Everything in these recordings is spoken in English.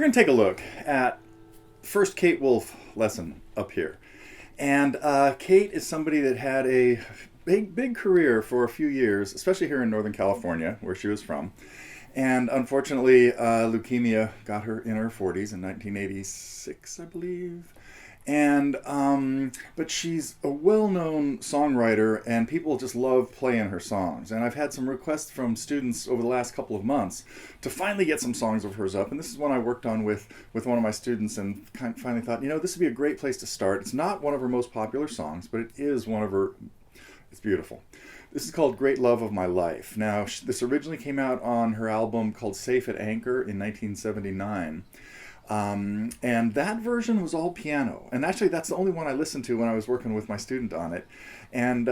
going to take a look at first Kate Wolf lesson up here. And Kate is somebody that had a big career for a few years, especially here in Northern California, where she was from. And unfortunately, leukemia got her in her 40s in 1986, I believe. And but she's a well-known songwriter, and people just love playing her songs. And I've had some requests from students over the last couple of months to finally get some songs of hers up. And this is one I worked on with one of my students, and finally thought, this would be a great place to start. It's not one of her most popular songs, but it is one of her. It's beautiful. This is called Great Love of My Life. Now, this originally came out on her album called Safe at Anchor in 1979. And that version was all piano. And actually, that's the only one I listened to when I was working with my student on it. And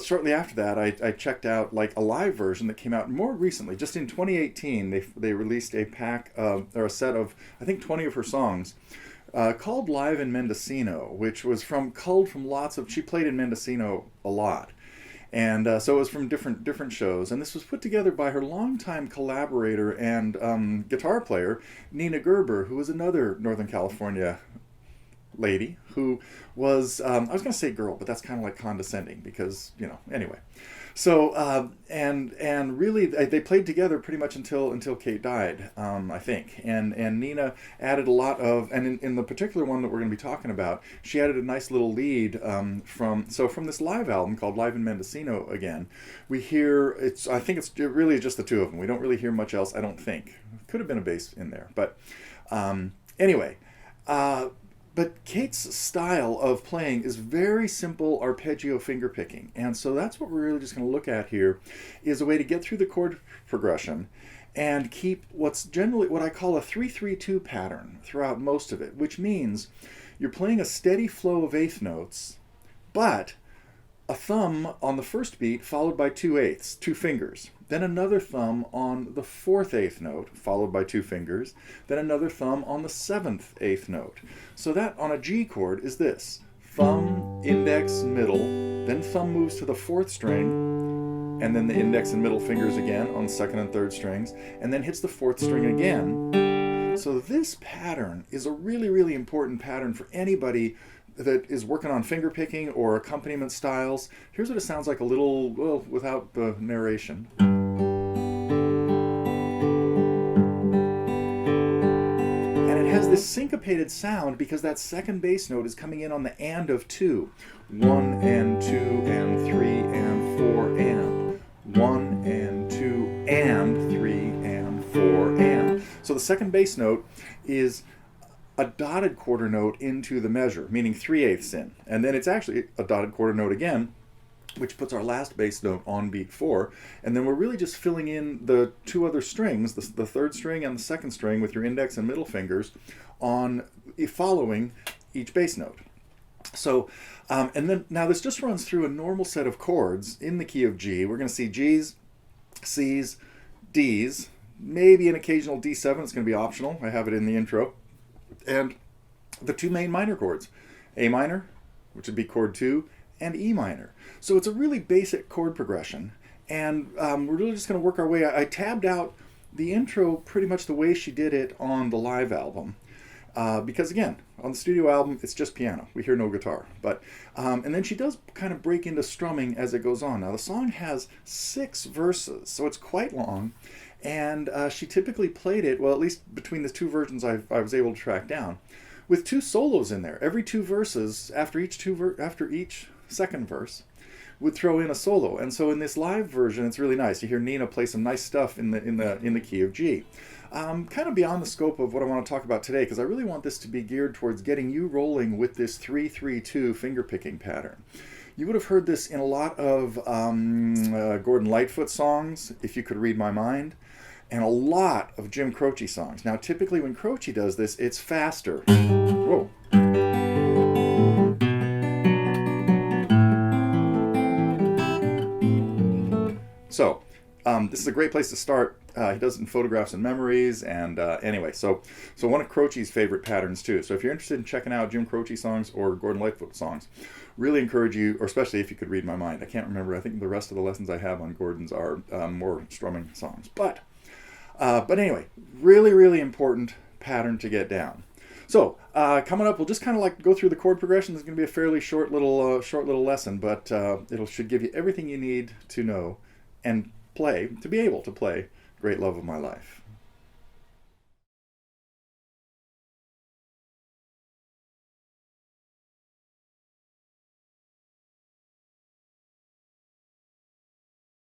shortly after that, I checked out like a live version that came out more recently. Just in 2018, they released a pack of, or a set of, I think, 20 of her songs. Called Live in Mendocino, which was culled from lots of. She played in Mendocino a lot, and so it was from different shows. And this was put together by her longtime collaborator and guitar player, Nina Gerber, who was another Northern California lady who was I was going to say girl, but that's kind of like condescending because anyway. So and really they played together pretty much until Kate died, I think. And Nina added a lot of, and in the particular one that we're going to be talking about, she added a nice little lead from this live album called Live in Mendocino again. We hear I think it really is just the two of them. We don't really hear much else, I don't think. Could have been a bass in there, but anyway. But Kate's style of playing is very simple arpeggio finger picking. And so that's what we're really just going to look at here, is a way to get through the chord progression and keep what's generally what I call a 3-3-2 pattern throughout most of it, which means you're playing a steady flow of eighth notes, but a thumb on the first beat followed by 2/8, two fingers. Then another thumb on the fourth eighth note, followed by two fingers. Then another thumb on the seventh eighth note. So that on a G chord is this: thumb, index, middle. Then thumb moves to the fourth string, and then the index and middle fingers again on the second and third strings, and then hits the fourth string again. So this pattern is a really, really important pattern for anybody that is working on finger picking or accompaniment styles. Here's what it sounds like a little, well, without the narration. Has this syncopated sound because that second bass note is coming in on the and of two. 1 and 2 and 3 and 4 and. 1 and 2 and 3 and 4 and. So the second bass note is a dotted quarter note into the measure, meaning 3/8 in. And then it's actually a dotted quarter note again, which puts our last bass note on beat 4, and then we're really just filling in the two other strings, the third string and the second string, with your index and middle fingers on following each bass note. So, and then now this just runs through a normal set of chords in the key of G. We're going to see G's, C's, D's, maybe an occasional D7. It's going to be optional. I have it in the intro. And the two main minor chords, A minor, which would be chord 2, and E minor. So it's a really basic chord progression, and we're really just going to work our way. I tabbed out the intro pretty much the way she did it on the live album, because again, on the studio album, it's just piano. We hear no guitar. But and then she does kind of break into strumming as it goes on. Now the song has 6 verses, so it's quite long, and she typically played it, well, at least between the two versions I was able to track down, with 2 solos in there. Every 2 verses, after each second verse, would throw in a solo. And so in this live version, it's really nice. You hear Nina play some nice stuff in the key of G. Kind of beyond the scope of what I want to talk about today, because I really want this to be geared towards getting you rolling with this 3-3-2 finger picking pattern. You would have heard this in a lot of Gordon Lightfoot songs, If You Could Read My Mind, and a lot of Jim Croce songs. Now, typically when Croce does this, it's faster. Whoa. So, this is a great place to start. He does it in Photographs and Memories, and anyway, so one of Croce's favorite patterns too. So if you're interested in checking out Jim Croce songs or Gordon Lightfoot songs, really encourage you, or especially If You Could Read My Mind. I can't remember. I think the rest of the lessons I have on Gordon's are more strumming songs. But anyway, really, really important pattern to get down. So coming up, we'll just kind of like go through the chord progression. It's going to be a fairly short little lesson, but it should give you everything you need to know and play, to be able to play Great Love of My Life.